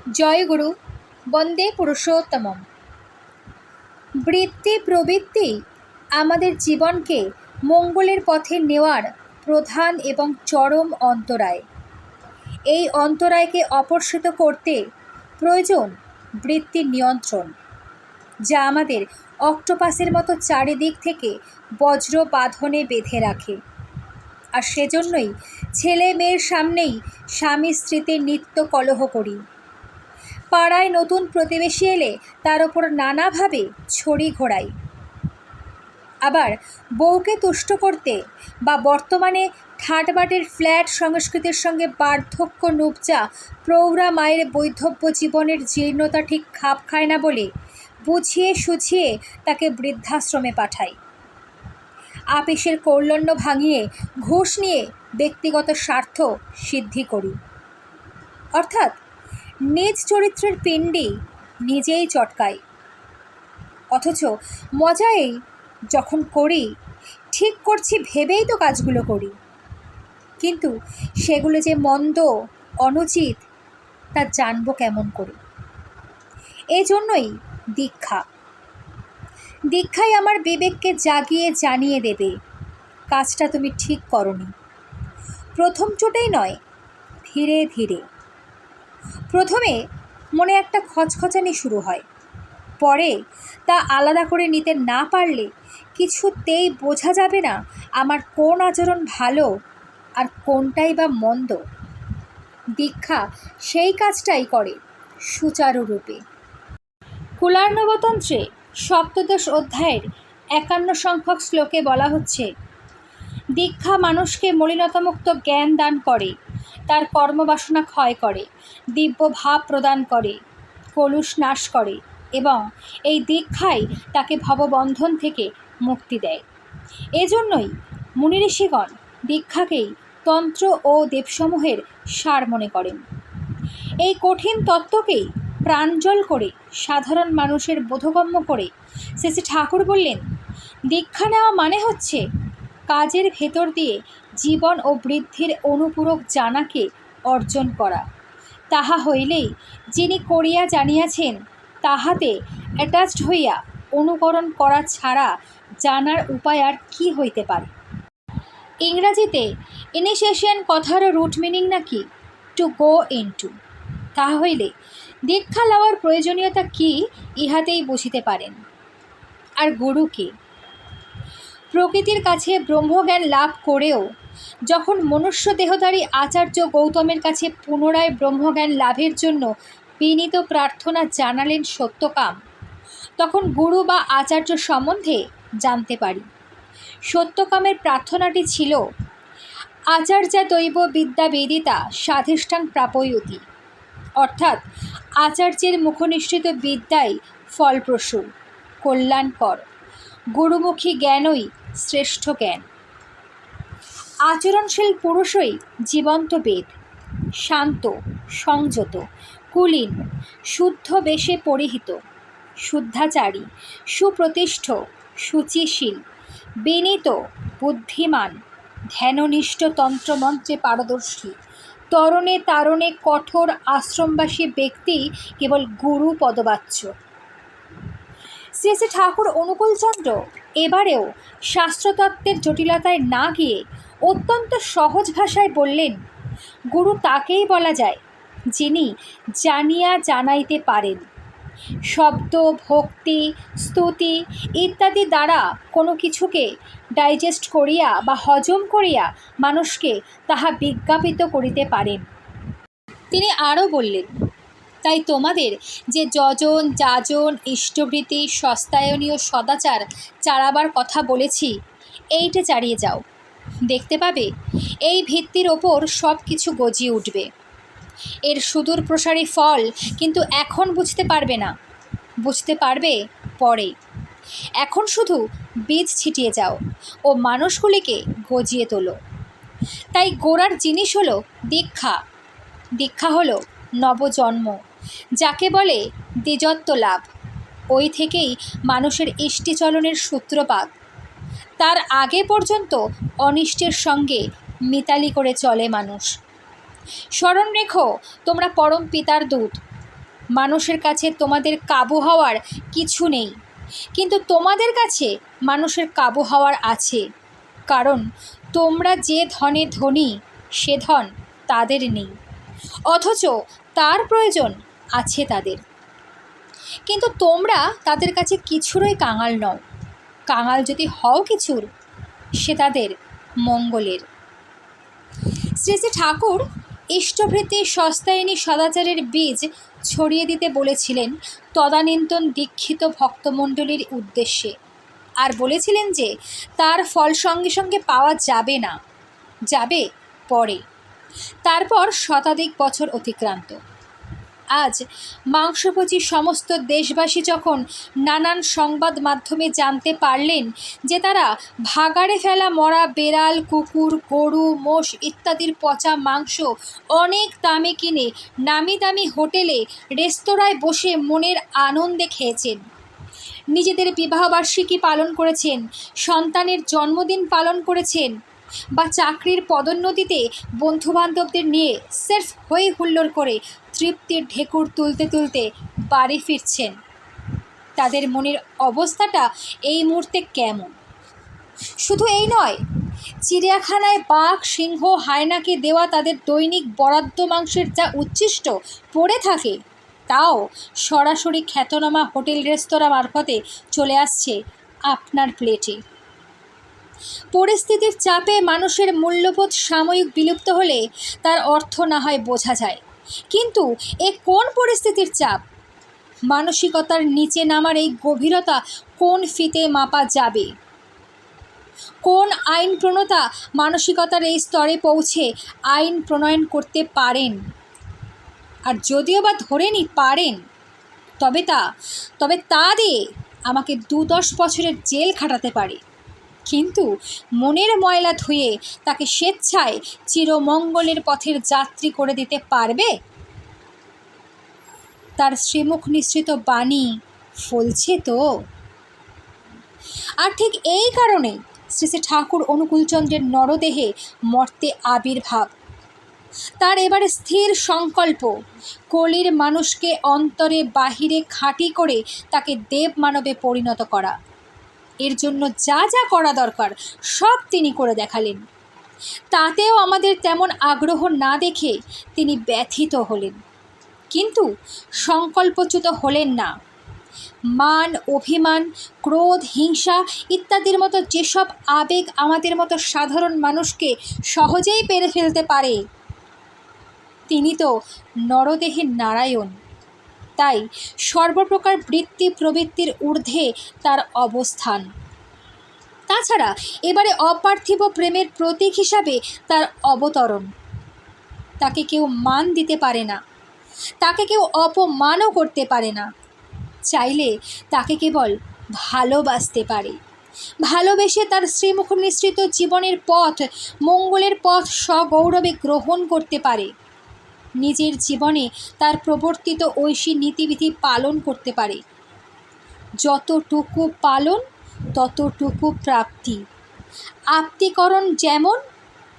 জয় গুরু, বন্দে পুরুষোত্তমম। বৃত্তি প্রবৃত্তি আমাদের জীবনকে মঙ্গলের পথে নেওয়ার প্রধান এবং চরম অন্তরায়। এই অন্তরায়কে অপসৃত করতে প্রয়োজন বৃত্তির নিয়ন্ত্রণ, যা আমাদের অক্টোপাসের মতো চারিদিক থেকে বজ্র বাঁধনে বেঁধে রাখে। আর সেজন্যই ছেলে মেয়ের সামনেই স্বামী স্ত্রীতে নিত্য কলহ করি। পাড়ায় নতুন প্রতিবেশী এলে তার ওপর নানাভাবে ছড়ি ঘোরাই। আবার বউকে তুষ্ট করতে বা বর্তমানে ঠাটবাটের ফ্ল্যাট সংস্কৃতির সঙ্গে বার্ধক্য নুবচা প্রৌঢ়া মায়ের বৈধব্য জীবনের জীর্ণতা ঠিক খাপ খায় না বলে বুঝিয়ে সুঝিয়ে তাকে বৃদ্ধাশ্রমে পাঠাই। আপিসের কৌলন্য ভাঙিয়ে ঘুষ নিয়ে ব্যক্তিগত স্বার্থ সিদ্ধি করি। অর্থাৎ নিজ চরিত্রের পিণ্ডি নিজেই চটকাই। অথচ মজাই যখন করি, ঠিক করছি ভেবেই তো কাজগুলো করি, কিন্তু সেগুলো যে মন্দ অনুচিত তা জানবো কেমন করে? এই জন্যই দীক্ষাই আমার বিবেককে জাগিয়ে জানিয়ে দেবে কাজটা তুমি ঠিক করনি। প্রথম চোটেই নয়, ধীরে ধীরে। প্রথমে মনে একটা খচখচানি শুরু হয়, পরে তা আলাদা করে নিতে না পারলে কিছুতেই বোঝা যাবে না আমার কোন আচরণ ভালো আর কোনটাই বা মন্দ। দীক্ষা সেই কাজটাই করে সুচারুরূপে। কুলার্ণবতন্ত্রে ১৭ অধ্যায়ের ৫১ সংখ্যক শ্লোকে বলা হচ্ছে, দীক্ষা মানুষকে মলিনতামুক্ত জ্ঞান দান করে, তার কর্মবাসনা ক্ষয় করে, দিব্য ভাব প্রদান করে, কলুষ নাশ করে এবং এই দীক্ষাই তাকে ভববন্ধন থেকে মুক্তি দেয়। এজন্যই মুনি ঋষিগণ দীক্ষাকেই তন্ত্র ও দেবসমূহের সার মনে করেন। এই কঠিন তত্ত্বকেই প্রাঞ্জল করে সাধারণ মানুষের বোধগম্য করে শ্রী শ্রী ঠাকুর বললেন, দীক্ষা নেওয়া মানে হচ্ছে কাজের ভেতর দিয়ে জীবন ও বৃদ্ধির অনুপূরক জানাকে অর্জন করা। তাহা হইলেই যিনি করিয়া জানিয়াছেন তাহাতে অ্যাটাচড হইয়া অনুকরণ করা ছাড়া জানার উপায় আর কি হইতে পারে? ইংরাজিতে ইনিশিয়েশন কথারও রুট মিনিং নাকি টু গো ইনটু। তাহা হইলে দীক্ষা লওয়ার প্রয়োজনীয়তা কি ইহাতেই বুঝিতে পারেন। আর গুরুকে প্রকৃতির কাছে ব্রহ্মজ্ঞান লাভ করেও যখন মনুষ্য দেহধারী আচার্য গৌতমের কাছে পুনরায় ব্রহ্মজ্ঞান লাভের জন্য বিনীত প্রার্থনা জানালেন সত্যকাম, তখন গুরু বা আচার্য সম্বন্ধে জানতে পারি। সত্যকামের প্রার্থনাটি ছিল, আচার্যা দৈব বিদ্যা বেদিতা স্বাধিষ্ঠান প্রাপয়তি, অর্থাৎ আচার্যের মুখনিষ্ঠিত বিদ্যাই ফলপ্রসূ কল্যাণকর, গুরুমুখী জ্ঞানই শ্রেষ্ঠ জ্ঞান। আচরণশীল পুরুষই জীবন্ত বেদ, শান্ত, সংযত, কুলীন, শুদ্ধ বেশে পরিহিত, শুদ্ধাচারী, সুপ্রতিষ্ঠ, শুচিশীল, বিনীত, বুদ্ধিমান, ধ্যাননিষ্ঠ, তন্ত্রমন্ত্রে পারদর্শী, তরণে তারণে কঠোর আশ্রমবাসী ব্যক্তি কেবল গুরু পদবাচ্য। শ্রী শ্রী ঠাকুর অনুকূলচন্দ্র এবারেও শাস্ত্রতত্ত্বের জটিলতায় না গিয়ে অত্যন্ত সহজ ভাষায় বললেন, গুরু তাকেই বলা যায় যিনি জানিয়া জানাইতে পারেন। শব্দ, ভক্তি, স্তুতি ইত্যাদি দ্বারা কোনো কিছুকে ডাইজেস্ট করিয়া বা হজম করিয়া মানুষকে তাহা বিজ্ঞাপিত করিতে পারেন। তিনি আরও বললেন, তাই তোমাদের যে যজন যাজন ইষ্টবৃত্তি সস্তায়নীয় সদাচার চালাবার কথা বলেছি, এইটা চালিয়ে যাও, দেখতে পাবে এই ভিত্তির ওপর সব কিছু গজিয়ে উঠবে। এর সুদূর প্রসারী ফল কিন্তু এখন বুঝতে পারবে না, বুঝতে পারবে পরে। এখন শুধু বীজ ছিটিয়ে যাও ও মানুষগুলিকে গজিয়ে তোলো। তাই গোড়ার জিনিস হলো দীক্ষা। দীক্ষা হলো নবজন্ম, যাকে বলে দ্বিজত্ব লাভ। ওই থেকেই মানুষের ইষ্টিচলনের সূত্রপাত। তার আগে পর্যন্ত অনিষ্টের সঙ্গে মিতালি করে চলে মানুষ। স্মরণ রেখো, তোমরা পরম পিতার দূত, মানুষের কাছে তোমাদের কাবু হওয়ার কিছু নেই, কিন্তু তোমাদের কাছে মানুষের কাবু হওয়ার আছে, কারণ তোমরা যে ধনে ধনী সে ধন তাদের নেই, অথচ তার প্রয়োজন আছে তাদের। কিন্তু তোমরা তাদের কাছে কিছুরই কাঙাল নও। কাঙাল যদি হও কিছুর, সে তাদের মঙ্গলের। শ্রী শ্রী ঠাকুর ইষ্টভৃতি সস্তায়নী সদাচারের বীজ ছড়িয়ে দিতে বলেছিলেন তদানীন্তন দীক্ষিত ভক্তমণ্ডলীর উদ্দেশ্যে, আর বলেছিলেন যে তার ফল সঙ্গে সঙ্গে পাওয়া যাবে না, যাবে পরে। তারপর শতাধিক বছর অতিক্রান্ত। আজ মাংসভোজী সমস্ত দেশবাসী যখন নানান সংবাদ মাধ্যমে জানতে পারলেন যে তারা ভাগাড়ে ফেলা মরা বেড়াল, কুকুর, গরু, মোষ ইত্যাদির পচা মাংস অনেক দামে কিনে নামি দামি হোটেলে রেস্তোরাঁয় বসে মনের আনন্দে খেয়েছেন, নিজেদের বিবাহবার্ষিকী পালন করেছেন, সন্তানের জন্মদিন পালন করেছেন, বা চাকরির পদোন্নতিতে বন্ধুবান্ধবদের নিয়ে সেলফ হই হুল্লোড় করে তৃপ্তির ঢেকুর তুলতে তুলতে বাড়ি ফিরছেন, তাদের মনের অবস্থাটা এই মুহূর্তে কেমন? শুধু এই নয়, চিড়িয়াখানায় বাঘ, সিংহ, হায়নাকে দেওয়া তাদের দৈনিক বরাদ্দ মাংসের যা উচ্ছিষ্ট পড়ে থাকে, তাও সরাসরি খ্যাতনামা হোটেল রেস্তোরাঁ মারফতে চলে আসছে আপনার প্লেটে। পরিস্থিতির চাপে মানুষের মূল্যবোধ সাময়িক বিলুপ্ত হলে তার অর্থ না হয় বোঝা যায়, কিন্তু এ কোন পরিস্থিতির চাপ? মানসিকতার নিচে নামার এই গভীরতা কোন ফিতে মাপা যাবে? কোন আইন প্রণেতা মানসিকতার এই স্তরে পৌঁছে আইন প্রণয়ন করতে পারেন? আর যদিও বা ধরে নি পারেন, তবে তা দিয়ে আমাকে 2-10 বছরের জেল খাটাতে পারে, কিন্তু মনের ময়লা ধুয়ে তাকে স্বেচ্ছায় চিরমঙ্গলের পথের যাত্রী করে দিতে পারবে? তার শ্রীমুখ নিঃসৃত বাণী ফলছে তো। আর ঠিক এই কারণে শ্রী শ্রী ঠাকুর অনুকূলচন্দ্রের নরদেহে মর্তে আবির্ভাব। তার এবারে স্থির সংকল্প কলির মানুষকে অন্তরে বাহিরে খাঁটি করে তাকে দেব মানবে পরিণত করা। এর জন্য যা যা করা দরকার সব তিনি করে দেখালেন। তাতেও আমাদের তেমন আগ্রহ না দেখে তিনি ব্যথিত হলেন, কিন্তু সংকল্পচ্যুত হলেন না। মান, অভিমান, ক্রোধ, হিংসা ইত্যাদির মতো যেসব আবেগ আমাদের মতো সাধারণ মানুষকে সহজেই পেরে ফেলতে পারে, তিনি তো নরদেহের নারায়ণ। তাই সর্বপ্রকার বৃত্তি প্রবৃত্তির ঊর্ধ্বে তার অবস্থান। তাছাড়া এবারে অপার্থিব প্রেমের প্রতীক হিসাবে তার অবতরণ। তাকে কেউ মান দিতে পারে না, তাকে কেউ অপমানও করতে পারে না। চাইলে তাকে কেবল ভালোবাসতে পারে। ভালোবেসে তার শ্রীমুখ নিঃসৃত জীবনের পথ, মঙ্গলের পথ সগৌরবে গ্রহণ করতে পারে। নিজের জীবনে তার প্রবর্তিত ঐশী নীতিবিধি পালন করতে পারে। যতটুকু পালন ততটুকু প্রাপ্তি। আপ্তিকরণ যেমন,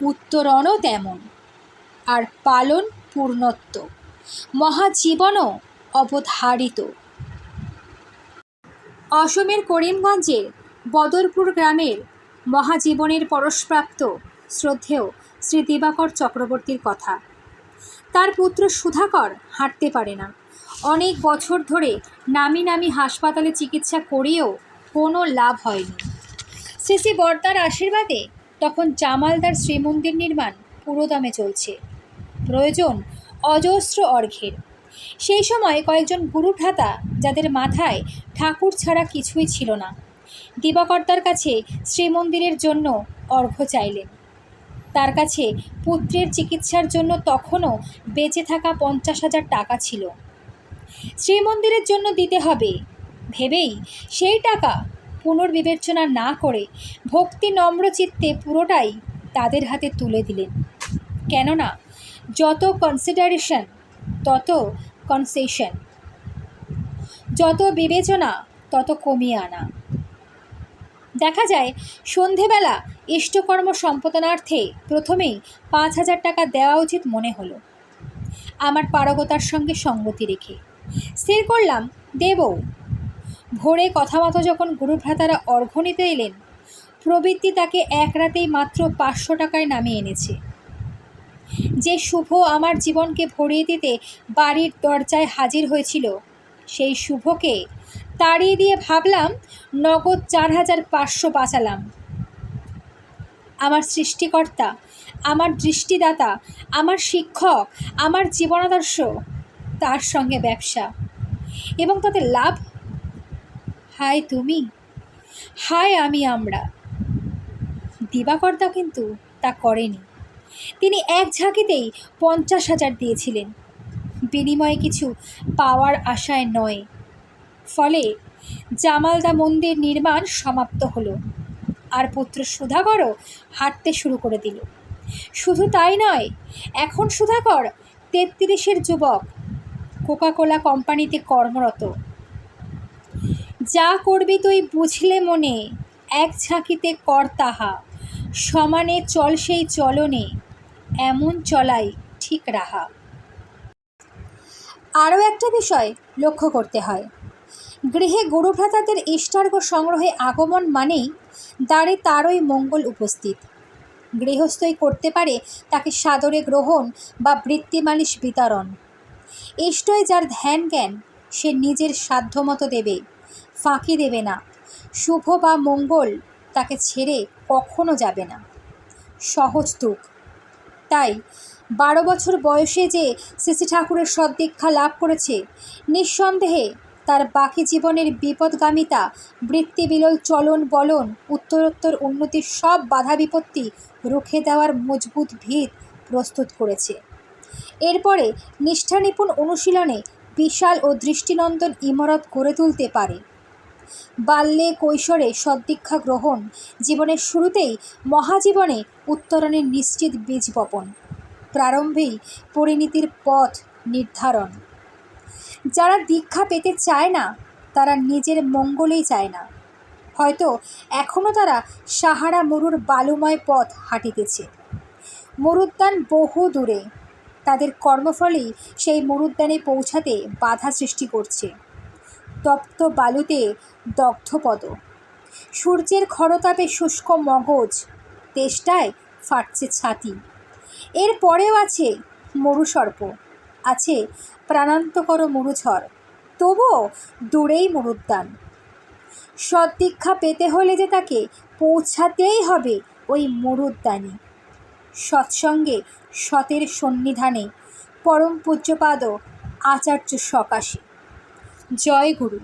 উত্তরণও তেমন। আর পালন পূর্ণত্ব, মহাজীবনও অবধারিত। অসমের করিমগঞ্জের বদরপুর গ্রামের মহাজীবনের পরশপ্রাপ্ত শ্রদ্ধেয় শ্রী দিবাকর চক্রবর্তীর কথা। তার পুত্র সুধাকর হাঁটতে পারে না। অনেক বছর ধরে নামি নামি হাসপাতালে চিকিৎসা করেও কোনো লাভ হয়নি। শ্রী শ্রী বর্দার আশীর্বাদে তখন জামালদার শ্রীমন্দির নির্মাণ পুরোদমে চলছে। প্রয়োজন অজস্র অর্ঘ্যের। সেই সময় কয়েকজন গুরুভ্রাতা, যাদের মাথায় ঠাকুর ছাড়া কিছুই ছিল না, দিবাকর্তার কাছে শ্রীমন্দিরের জন্য অর্ঘ্য চাইলেন। তার কাছে পুত্রের চিকিৎসার জন্য তখনও বেঁচে থাকা 50,000 টাকা ছিল। শ্রীমন্দিরের জন্য দিতে হবে ভেবেই সেই টাকা পুনর্বিবেচনা না করে ভক্তি নম্র চিত্তে পুরোটাই তাদের হাতে তুলে দিলেন। কেননা যত কনসিডারেশন তত কনসেশন, যত বিবেচনা তত কমিয়ে আনা। দেখা যায় সন্ধেবেলা ইষ্টকর্ম সম্পাদনার্থে প্রথমেই 5,000 টাকা দেওয়া উচিত মনে হলো, আমার পারগতার সঙ্গে সঙ্গতি রেখে। স্থির করলাম দেব। ভোরে কথা মতো যখন গুরুভ্রাতারা অর্ঘ্য নিতে এলেন, প্রবৃত্তি তাকে এক রাতেই মাত্র 500 টাকায় নামিয়ে এনেছে। যে শুভ আমার জীবনকে ভরিয়ে দিতে বাড়ির দরজায় হাজির হয়েছিল, সেই শুভকে তাড়িয়ে দিয়ে ভাবলাম নগদ 4500 বাঁচালাম। আমার সৃষ্টিকর্তা, আমার দৃষ্টিদাতা, আমার শিক্ষক, আমার জীবনাদর্শ, তার সঙ্গে ব্যবসা, এবং তাতে লাভ। হায় তুমি, হায় আমরা। দিবাকরদা কিন্তু তা করেনি। তিনি এক ঝাঁকিতেই 50,000 দিয়েছিলেন, বিনিময়ে কিছু পাওয়ার আশায় নয়। ফলে জামালদা মন্দির নির্মাণ সমাপ্ত হলো, আর পুত্র সুধাকরও হাঁটতে শুরু করে দিল। শুধু তাই নয়, এখন সুধাকর 33-এর যুবক, কোকাকোলা কোম্পানিতে কর্মরত। যা করবি তুই বুঝলে মনে, এক ঝাঁকিতে কর তাহা, সমানে চল সেই চলনে, এমন চলাই ঠিক রাহা। আরও একটা বিষয় লক্ষ্য করতে হয়, গৃহে গুরুভ্রাতাদের ইষ্টার্ঘ্য সংগ্রহে আগমন মানেই দ্বারে তারই মঙ্গল উপস্থিত। গৃহস্থই করতে পারে তাকে সাদরে গ্রহণ বা বৃত্তিমালিশ বিতরণ। ইষ্টই যার ধ্যান জ্ঞান, সে নিজের সাধ্যমতো দেবে, ফাঁকি দেবে না। শুভ বা মঙ্গল তাকে ছেড়ে কখনো যাবে না। সহজ তুক। তাই 12 বছর বয়সে যে শ্রী ঠাকুরের সদ্দীক্ষা লাভ করেছে, নিঃসন্দেহে তার বাকি জীবনের বিপদগামিতা, বৃত্তিবিলোল চলন বলন, উত্তরোত্তর উন্নতির সব বাধা বিপত্তি রুখে দেওয়ার মজবুত ভিত প্রস্তুত করেছে। এরপরে নিষ্ঠানিপুণ অনুশীলনে বিশাল ও দৃষ্টিনন্দন ইমারত গড়ে তুলতে পারে। বাল্যে কৈশোরে সদ্দীক্ষা গ্রহণ, জীবনের শুরুতেই মহাজীবনে উত্তরণের নিশ্চিত বীজ বপন, প্রারম্ভেই পরিণতির পথ নির্ধারণ। যারা দীক্ষা পেতে চায় না, তারা নিজের মঙ্গলেই চায় না। হয়তো এখনও তারা সাহারা মরুর বালুময় পথ হাঁটিতেছে। মরুদ্যান বহু দূরে, তাদের কর্মফলেই সেই মরুদ্যানে পৌঁছাতে বাধা সৃষ্টি করছে। তপ্ত বালুতে দগ্ধপদ, সূর্যের খরতাপে শুষ্ক মগজ, তেষ্টায় ফাটছে ছাতি। এর পরেও আছে মরুসর্প, আছে প্রাণান্তকর মরুঝড়, তবুও দূরেই মরুদ্যান। সদ্দীক্ষা পেতে হলে যে তাকে পৌঁছাতেই হবে ওই মরুদ্যানে, সৎসঙ্গে সতের সন্নিধানে, পরম পূজ্যপাদ আচার্য সকাশে। জয় গুরু।